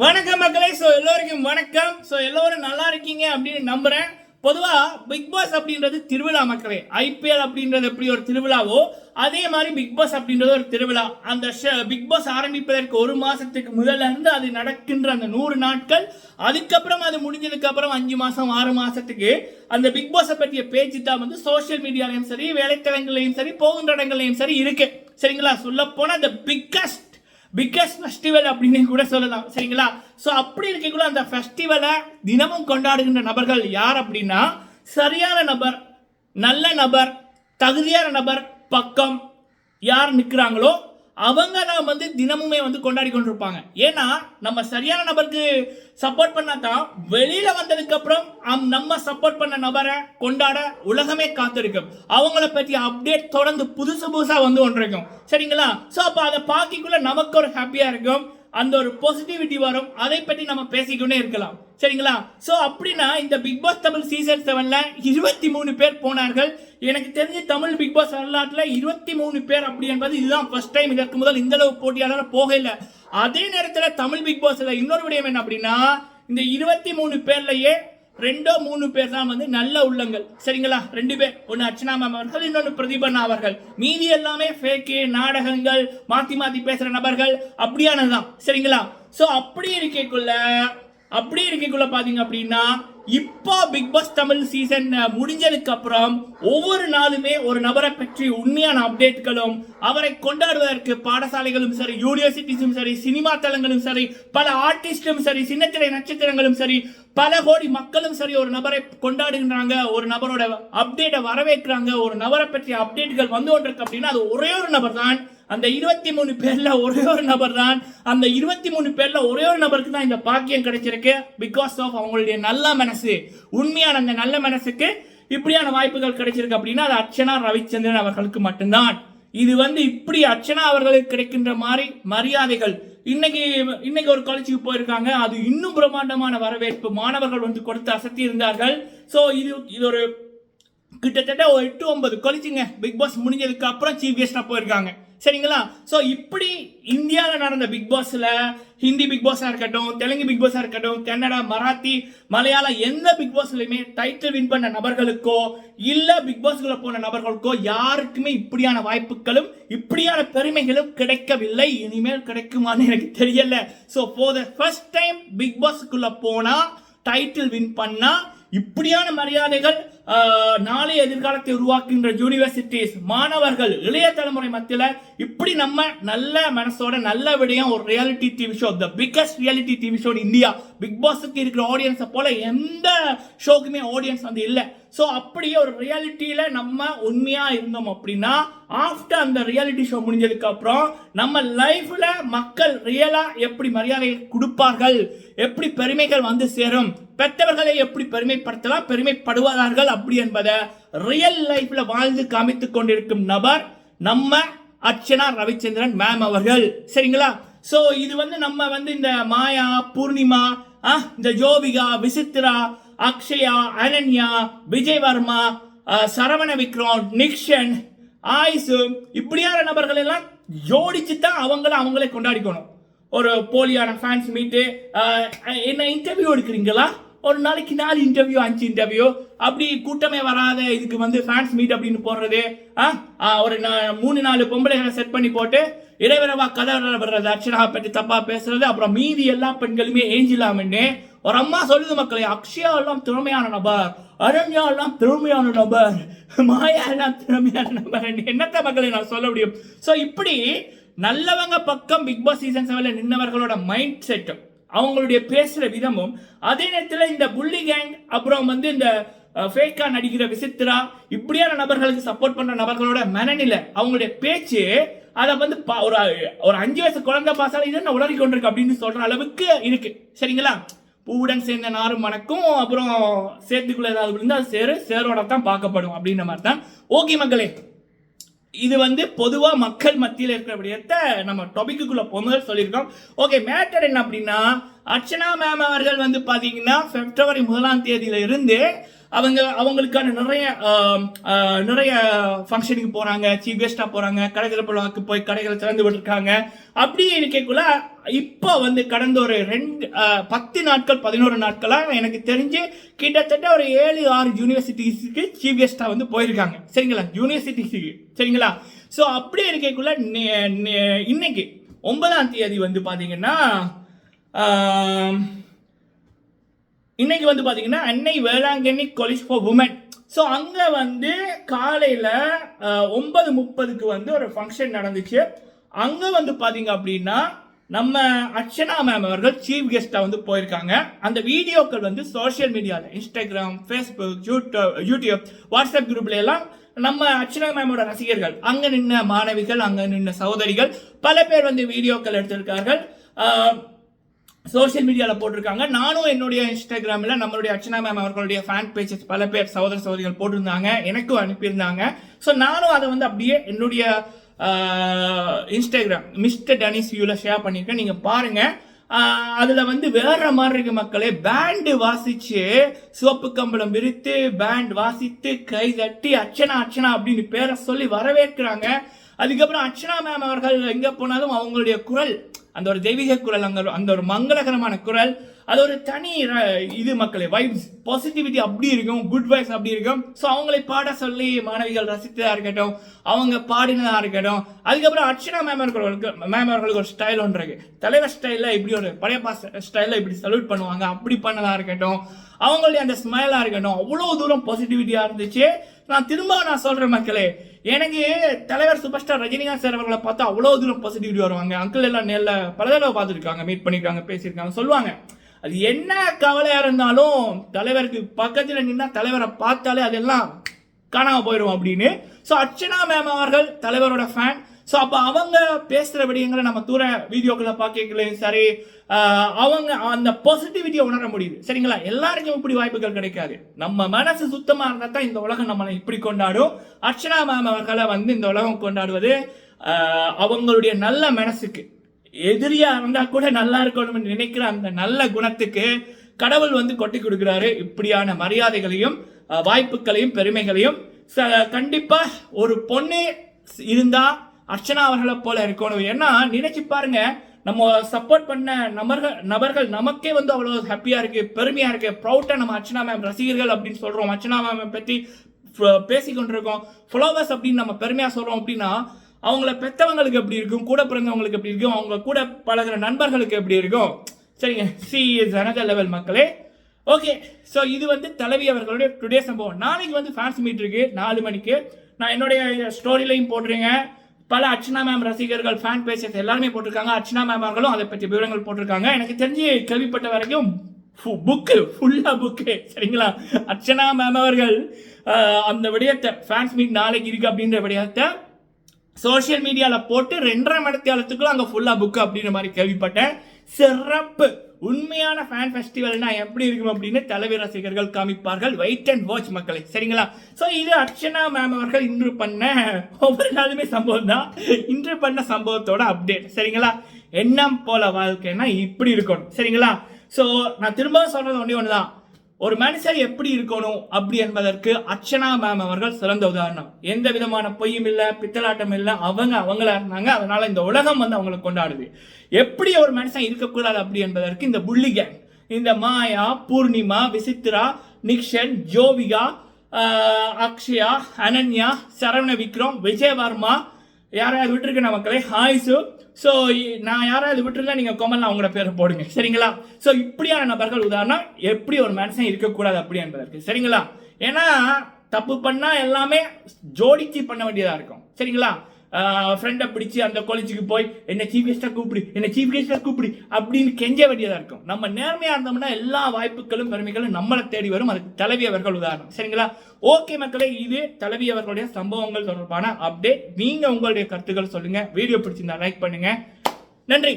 வணக்கம் மக்களே. எல்லோருக்கும் வணக்கம். எல்லோரும் நல்லா இருக்கீங்க அப்படின்னு நம்புறேன். பொதுவா பிக் பாஸ் அப்படின்றது திருவிழா மக்களே. ஐபிஎல் அப்படின்றது எப்படி ஒரு திருவிழாவோ அதே மாதிரி பிக் பாஸ் அப்படின்றது ஒரு திருவிழா. அந்த பிக் பாஸ் ஆரம்பிப்பதற்கு ஒரு மாசத்துக்கு முதல்ல இருந்து அது நடக்கின்ற அந்த 100 நாட்கள், அதுக்கப்புறம் அது முடிஞ்சதுக்கு அப்புறம் 5 மாசம் 6 மாசத்துக்கு அந்த பிக் பாஸ் பற்றிய பேச்சு தான் வந்து சோசியல் மீடியாலையும் சரி, வேலைத்தளங்களையும் சரி, போகின்ற இடங்களையும் சரி இருக்கு. சரிங்களா? சொல்ல போனா இந்த பிக்கஸ்ட் ஃபெஸ்டிவல் அப்படின்னு கூட சொல்லலாம். சரிங்களா? சோ அப்படி இருக்கக்குள்ள அந்த ஃபெஸ்டிவலை தினமும் கொண்டாடுகின்ற நபர்கள் யார் அப்படின்னா, சரியான நபர், நல்ல நபர், தகுதியான நபர் பக்கம் யார் நிற்கிறாங்களோ அவங்க தான் வந்து தினமுமே வந்து கொண்டாடி கொண்டிருப்பாங்க. ஏன்னா நம்ம சரியான நபருக்கு சப்போர்ட் பண்ணாதான் வெளியில வந்ததுக்கு அப்புறம் நம்ம சப்போர்ட் பண்ண நபரை கொண்டாட உலகமே காத்திருக்கும். அவங்கள பற்றி அப்டேட் தொடர்ந்து புதுசா வந்து ஒன்று இருக்கும். சரிங்களா? சோ அப்ப அதை பார்க்கக்குள்ள நமக்கு ஒரு ஹாப்பியா இருக்கும், அந்த ஒரு பாசிட்டிவிட்டி வரும். அதை பற்றி நம்ம பேசிக்கொண்டே இருக்கலாம். சரிங்களா? சோ அப்படின்னா இந்த பிக் பாஸ் தமிழ் சீசன் 7ல 23 பேர் போனார்கள். எனக்கு தெரிஞ்சு தமிழ் பிக் பாஸ் வரலாற்றில் 23 பேர் அப்படி என்பது இதுதான் ஃபர்ஸ்ட் டைம். இதற்கு முதல் இந்த அளவு போட்டியாளர் போகல. அதே நேரத்தில் தமிழ் பிக் பாஸ்ல இன்னொரு விடயம் என்ன அப்படின்னா, இந்த 23 பேர்லயே 2-3 பேர் தான் வந்து நல்ல உள்ளங்கள். சரிங்களா? 2 பேர், ஒன்னு அர்ச்சனா மேம் அவர்கள், இன்னொன்னு பிரதீபன் அவர்கள். மீதி எல்லாமே ஃபேக்கு, நாடகங்கள், மாத்தி பேசுற நபர்கள் அப்படியானதுதான். சரிங்களா? சோ அப்படி இருக்கக்குள்ள பாத்தீங்க அப்படின்னா, இப்போ பிக் பாஸ் தமிழ் சீசன் முடிஞ்சதுக்கு அப்புறம் ஒவ்வொரு நாளுமே ஒரு நபரை பற்றி உண்மையான அப்டேட்களும், அவரை கொண்டாடுவதற்கு பாடசாலைகளும் சரி, யூனிவர்சிட்டிஸும் சரி, சினிமா தளங்களும் சரி, பல ஆர்டிஸ்டும் சரி, சின்னத்திரை நட்சத்திரங்களும் சரி, பல கோடி மக்களும் சரி ஒரு நபரை கொண்டாடுகின்றாங்க, ஒரு நபரோட அப்டேட்டை வரவேற்கிறாங்க, ஒரு நபரை பற்றி அப்டேட்கள் வந்து கொண்டிருக்கு அப்படின்னா அது ஒரே ஒரு நபர் தான். அந்த 23 பேர்ல ஒரே ஒரு நபர் தான். அந்த 23 பேர்ல ஒரே ஒரு நபருக்கு தான் இந்த பாக்கியம் கிடைச்சிருக்கு. பிகாஸ் ஆஃப் அவங்களுடைய நல்ல மனசு, உண்மையான அந்த நல்ல மனசுக்கு இப்படியான வாய்ப்புகள் கிடைச்சிருக்கு அப்படின்னா அது அர்ச்சனா ரவிச்சந்திரன் அவர்களுக்கு மட்டும்தான். இது வந்து இப்படி அர்ச்சனா அவர்களுக்கு கிடைக்கின்ற மாதிரி மரியாதைகள் இன்னைக்கு ஒரு காலேஜுக்கு போயிருக்காங்க. அது இன்னும் பிரம்மாண்டமான வரவேற்பு மாணவர்கள் வந்து கொடுத்து அசத்தி இருந்தார்கள். ஸோ இது ஒரு கிட்டத்தட்ட ஒரு 8-9 காலேஜுங்க பிக் பாஸ் முடிஞ்சதுக்கு அப்புறம் சீஃப் கெஸ்டா போயிருக்காங்க. சரிங்களா? சோ இப்படி இந்தியாவில் நடந்த பிக் பாஸ்ல ஹிந்தி பிக் பாஸா இருக்கட்டும், தெலுங்கு பிக் பாஸா இருக்கட்டும், கன்னடா, மராத்தி, மலையாளம் எந்த பிக் பாஸ்லயுமே டைட்டில் வின் பண்ண நபர்களுக்கோ இல்ல பிக் பாஸ்குள்ள போன நபர்களுக்கோ யாருக்குமே இப்படியான வாய்ப்புகளும் இப்படியான பெருமைகளும் கிடைக்கவில்லை. இனிமேல் கிடைக்குமான்னு எனக்கு தெரியல. So for the first time big பாஸ்குள்ள போனா டைட்டில் வின் பண்ணா இப்படியான மரியாதைகள் நாளைய எதிர்காலத்தை உருவாக்குகின்ற யூனிவர்சிட்டிஸ், மாணவர்கள், இளைய தலைமுறை மத்தியில் இப்படி நம்ம நல்ல மனசோட நல்ல விடயம் ஒரு reality TV show, the biggest reality TV show India. Big பாஸுக்கு இருக்கிற ஆடியன்ஸை போல எந்த ஷோக்குமே ஆடியன்ஸ் வந்து இல்லை. ஸோ அப்படியே ஒரு ரியாலிட்டியில நம்ம உண்மையா இருந்தோம் அப்படின்னா ஆஃப்டர் அந்த ரியாலிட்டி ஷோ முடிஞ்சதுக்கு அப்புறம் நம்ம லைஃப்ல மக்கள் ரியலா எப்படி மரியாதை கொடுப்பார்கள், எப்படி பெருமைகள் வந்து சேரும், பெற்றவர்களை எப்படி பெருமைப்படுத்தலாம், பெருமைப்படுவார்கள் அப்படி என்பதை ரியல் லைஃப்ல வாழ்ந்து காமித்துக் கொண்டிருக்கும் நபர் நம்ம அர்ச்சனா ரவிச்சந்திரன் மேம் அவர்கள். சரிங்களா? சோ இது வந்து நம்ம வந்து இந்த மாயா, பூர்ணிமா, இந்த ஜோவிகா, விசித்ரா, அக்ஷயா, அனன்யா, விஜய் வர்மா, சரவண விக்ரம், நிக்ஷன், ஆயுசு இப்படியான நபர்கள் எல்லாம் ஜோடிச்சு தான் அவங்களே கொண்டாடிக்கணும். ஒரு போலியான ஃபேன்ஸ் மீட்டு, என்ன இன்டர்வியூ எடுக்கிறீங்களா, ஒரு நாளைக்கு 4 இன்டர்வியூ 5 இன்டர்வியூ அப்படி கூட்டமே வராத இதுக்கு வந்து ஃபேன்ஸ் மீட் அப்படின்னு போடுறது, ஒரு 3-4 பொம்பளைகளை செட் பண்ணி போட்டு இறைவரவா கதை வர்றது, அர்ச்சனா பற்றி தப்பா பேசுறது, அப்புறம் மீதி எல்லா பெண்களுமே ஏஞ்சிலாமன்னு ஒரு அம்மா சொல்லுது மக்களே. அக்ஷயா எல்லாம் திறமையான நபர், அரண்யா எல்லாம் திறமையான நபர், மாயா எல்லாம் திறமையான நபர், என்னத்த மக்களை நான் சொல்ல முடியும். ஸோ இப்படி நல்லவங்க பக்கம் பிக் பாஸ் சீசன் 7ல நின்னவர்களோட மைண்ட் செட்டும் அவங்களுடைய பேசுற விதமும், அதே நேரத்தில் இந்த புள்ளி கேங் அப்புறம் வந்து இந்த ஃபேக்கா நடிக்கிற விசித்ரா இப்படியான நபர்களுக்கு சப்போர்ட் பண்ற நபர்களோட மனநிலை, அவங்களுடைய பேச்சு அதை வந்து ஒரு 5 வயசு குழந்தை பாசால இது உளறி கொண்டிருக்கு அப்படின்னு சொல்ற அளவுக்கு இருக்கு. சரிங்களா? பூவுடன் சேர்ந்த நாரும் மணக்கும், அப்புறம் சேர்த்துக்குள்ள ஏதாவது விழுந்து அது சேரோட தான் பார்க்கப்படும் அப்படின்ற மாதிரி தான். ஓகே மக்களே, இது வந்து பொதுவா மக்கள் மத்தியில் இருக்கிற விடயத்தை நம்ம டாபிக்குள்ள போகும்போது சொல்லியிருக்கோம். ஓகே, மேட்டர் என்ன அப்படின்னா, அர்ச்சனா மேம் அவர்கள் வந்து பாத்தீங்கன்னா பிப்ரவரி 1ஆம் தேதியில இருந்து அவங்களுக்கான நிறைய ஃபங்க்ஷனுக்கு போறாங்க, சீஃப் கெஸ்டா போறாங்க, கடைகளுக்கு போய் கடைகளை திறந்து விட்டுருக்காங்க. அப்படி இருக்கக்குள்ள இப்போ வந்து கடந்த ஒரு 10 நாட்கள் 11 நாட்களா எனக்கு தெரிஞ்சு கிட்டத்தட்ட ஒரு 7-6 யூனிவர்சிட்டிஸ்க்கு சீஃப் கெஸ்டா வந்து போயிருக்காங்க. சரிங்களா, யூனிவர்சிட்டிஸ்க்கு. சரிங்களா. ஸோ அப்படி இருக்கக்குள்ள இன்னைக்கு 9ஆம் தேதி வந்து பாத்தீங்கன்னா இன்னைக்கு வந்து பாத்தீங்கன்னா அன்னை Velankanni college for women. So அங்க வந்து காலையில 9:30க்கு வந்து ஒரு ஃபங்க்ஷன் நடந்துச்சு. அங்க வந்து பாத்தீங்க அப்படின்னா நம்ம அர்ச்சனா மேம் அவர்கள் சீஃப் கெஸ்டா வந்து போயிருக்காங்க. அந்த வீடியோக்கள் வந்து சோசியல் மீடியாவில் இன்ஸ்டாகிராம், ஃபேஸ்புக், யூடியூப், வாட்ஸ்அப் குரூப்ல எல்லாம் நம்ம அர்ச்சனா மேமோட ரசிகர்கள், அங்க நின்ன மாணவிகள், அங்க நின்ன சகோதரிகள் பல பேர் வந்து வீடியோக்கள் எடுத்திருக்கார்கள், சோசியல் மீடியாவில் போட்டிருக்காங்க. நானும் என்னுடைய இன்ஸ்டாகிராமில் நம்மளுடைய அர்ச்சனா மேம் அவர்களுடைய ஃபேன் பேஜஸ் பல பேர் சகோதரிகள் போட்டிருந்தாங்க, எனக்கும் அனுப்பியிருந்தாங்க. ஸோ நானும் அதை வந்து அப்படியே என்னுடைய இன்ஸ்டாகிராம் மிஸ்டர் டனிஸ் வியூல ஷேர் பண்ணியிருக்கேன். நீங்கள் பாருங்க. அதில் வந்து வேற மாதிரி இருக்கு மக்களே. பேண்டு வாசிச்சு, சிவப்பு கம்பளம் விரித்து பேண்ட் வாசித்து கை தட்டி அர்ச்சனா அப்படின்னு பேரை சொல்லி வரவேற்கிறாங்க. அதுக்கப்புறம் அர்ச்சனா மேம் அவர்கள் எங்க போனாலும் அவங்களுடைய குரல், அந்த ஒரு தெய்வீக குரல், அந்த ஒரு மங்களகரமான குரல், அது ஒரு தனி இது மக்களே, வைப்ஸ், பாசிட்டிவிட்டி அப்படி இருக்கும், குட் வைப்ஸ் அப்படி இருக்கும். ஸோ அவங்களை பாட சொல்லி மாணவிகள் ரசித்ததா இருக்கட்டும், அவங்க பாடினதா இருக்கட்டும். அதுக்கப்புறம் அர்ச்சனா மேம் அவர்களுக்கு ஒரு ஸ்டைல் ஒன்று இருக்கு. தலைவர் ஸ்டைலில் இப்படி ஒரு பழையப்பா ஸ்டைலில் இப்படி சல்யூட் பண்ணுவாங்க, அப்படி பண்ணதா இருக்கட்டும், அவங்களுடைய அந்த ஸ்மைலா இருக்கட்டும், அவ்வளோ தூரம் பாசிட்டிவிட்டியா இருந்துச்சு. நான் சொல்றேன் மக்களே, எனக்கு தலைவர் சூப்பர் ஸ்டார் ரஜினிகாந்த் சார் அவர்களை பார்த்தா அவ்வளோ தூரம் பாசிட்டிவிட்டி வருவாங்க. அங்கிள் எல்லாம் நேரில் பல தடவை பார்த்துருக்காங்க, மீட் பண்ணிருக்காங்க, பேசியிருக்காங்க, சொல்லுவாங்க. அது என்ன கவலையா இருந்தாலும் தலைவருக்கு பக்கத்தில் நின்னா தலைவரை பார்த்தாலே அதெல்லாம் காணாம போயிடும் அப்படின்னு. ஸோ அர்ச்சனா மேம் அவர்கள் தலைவரோட ஃபேன். ஸோ அப்போ அவங்க பேசுகிற விடயங்களை நம்ம தூர வீடியோக்களை பார்க்கலையும் சரி, அவங்க அந்த பாசிட்டிவிட்டியை உணர முடியுது. சரிங்களா. எல்லாருக்கும் இப்படி வாய்ப்புகள் கிடைக்காது. நம்ம மனசு சுத்தமாக இருந்தால் தான் இந்த உலகம் நம்மளை இப்படி கொண்டாடும். அர்ச்சனா மேம் அவர்களை வந்து இந்த உலகம் கொண்டாடுவது அவங்களுடைய நல்ல மனசுக்கு, எதிரியா இருந்தா கூட நல்லா இருக்கணும்னு நினைக்கிற அந்த நல்ல குணத்துக்கு கடவுள் வந்து கொட்டி கொடுக்கிறாரு இப்படியான மரியாதைகளையும் வாய்ப்புகளையும் பெருமைகளையும். கண்டிப்பா ஒரு பொண்ணு இருந்தா அர்ச்சனா அவர்களை போல இருக்கணும். ஏன்னா நினைச்சு பாருங்க, நம்ம சப்போர்ட் பண்ண நபர்கள் நமக்கே வந்து அவ்வளவு ஹாப்பியா இருக்கு, பெருமையா இருக்கு, ப்ரௌட்டா நம்ம அர்ச்சனா மேம் ரசிகர்கள் அப்படின்னு சொல்றோம், அர்ச்சனா மேம் பத்தி பேசிக்கொண்டிருக்கோம், ஃபாலோவர்ஸ் அப்படின்னு நம்ம பெருமையா சொல்றோம். அப்படின்னா அவங்கள பெற்றவங்களுக்கு எப்படி இருக்கும், கூட பிறந்தவங்களுக்கு எப்படி இருக்கும், அவங்க கூட பழகிற நண்பர்களுக்கு எப்படி இருக்கும். சரிங்க, சி இஸ் அனதர் லெவல் மக்களே. ஓகே, ஸோ இது வந்து தலைவி அவர்களுடைய டுடே சம்பவம். நாளைக்கு வந்து ஃபேன்ஸ் மீட் இருக்கு 4 மணிக்கு. நான் என்னுடைய ஸ்டோரிலையும் போட்டிருங்க. பல அர்ச்சனா மேம் ரசிகர்கள் ஃபேன் பேஜஸ் எல்லாருமே போட்டிருக்காங்க. அர்ச்சனா மேம் அவர்களும் அதை பற்றி விவரங்கள் போட்டிருக்காங்க. எனக்கு தெரிஞ்சு கேள்விப்பட்ட வரைக்கும் ஃபுல்லா புக்கு. சரிங்களா. அர்ச்சனா மேம் அவர்கள் அந்த விடயத்தை ஃபேன்ஸ் மீட் நாளைக்கு இருக்கு அப்படின்ற விடயத்தை சோசியல் மீடியாவில் போட்டு 2.5 மணி நேரத்துக்குள்ள அங்கே ஃபுல்லா புக்கு அப்படின்ற மாதிரி கேள்விப்பட்டேன். சிறப்பு. உண்மையான ஃபேன் ஃபெஸ்டிவல்னா எப்படி இருக்கும் அப்படின்னு தலைவி ரசிகர்கள் காமிப்பார்கள். வெயிட் அண்ட் வாட்ச் மக்களே. சரிங்களா. ஸோ இது அர்ச்சனா மேம் அவர்கள் இன்று பண்ண ஒவ்வொரு நாளுமே சம்பவம் தான். இன்று பண்ண சம்பவத்தோட அப்டேட். சரிங்களா. எண்ணம் போல வாழ்க்கைன்னா இப்படி இருக்கணும். சரிங்களா. ஸோ நான் திரும்ப சொல்றது ஒன்று தான், ஒரு மனுஷர் எப்படி இருக்கணும் அப்படி என்பதற்கு அர்ச்சனா மேம் அவர்கள் சிறந்த உதாரணம். எந்த விதமான பொய்யும் இல்லை, பித்தலாட்டம் இல்லை, அவங்களா இருந்தாங்க. அதனால இந்த உலகம் வந்து அவங்களை கொண்டாடுது. எப்படி ஒரு மனுஷன் இருக்கக்கூடாது அப்படி என்பதற்கு இந்த புள்ளி கேங், இந்த மாயா, பூர்ணிமா, விசித்ரா, நிக்ஷன், ஜோவிகா, அக்ஷயா, அனன்யா, சரவண விக்ரம், விஜயவர்மா, யாராவது விட்டுருக்கேன் மக்களே, ஹாய்ஸு. ஸோ நான் யாராவது விட்டுருந்தா நீங்கள் கொமெண்ட்ல அவங்களோட பேரை போடுங்க. சரிங்களா. ஸோ இப்படியான நபர்கள் உதாரணம் எப்படி ஒரு மனுஷன் இருக்கக்கூடாது அப்படி என்பதற்கு. சரிங்களா. ஏன்னா தப்பு பண்ணா எல்லாமே ஜோடிச்சு பண்ண வேண்டியதா இருக்கும். சரிங்களா. ஃப்ரெண்டை பிடிச்சி அந்த காலேஜுக்கு போய் என்ன சீஃப் கெஸ்டா கூப்பிடு அப்படின்னு கெஞ்ச வேண்டியதா இருக்கும். நம்ம நேர்மையா இருந்தோம்னா எல்லா வாய்ப்புகளும் பெருமைகளும் நம்மளை தேடி வரும். அதுக்கு தலைவி அவர்கள் உதாரணம். சரிங்களா. ஓகே மக்களே, இது தலைவி அவர்களுடைய சம்பவங்கள் தொடர்பான அப்டேட். நீங்க உங்களுடைய கருத்துக்கள் சொல்லுங்க. வீடியோ பிடிச்சிருந்தா லைக் பண்ணுங்க. நன்றி.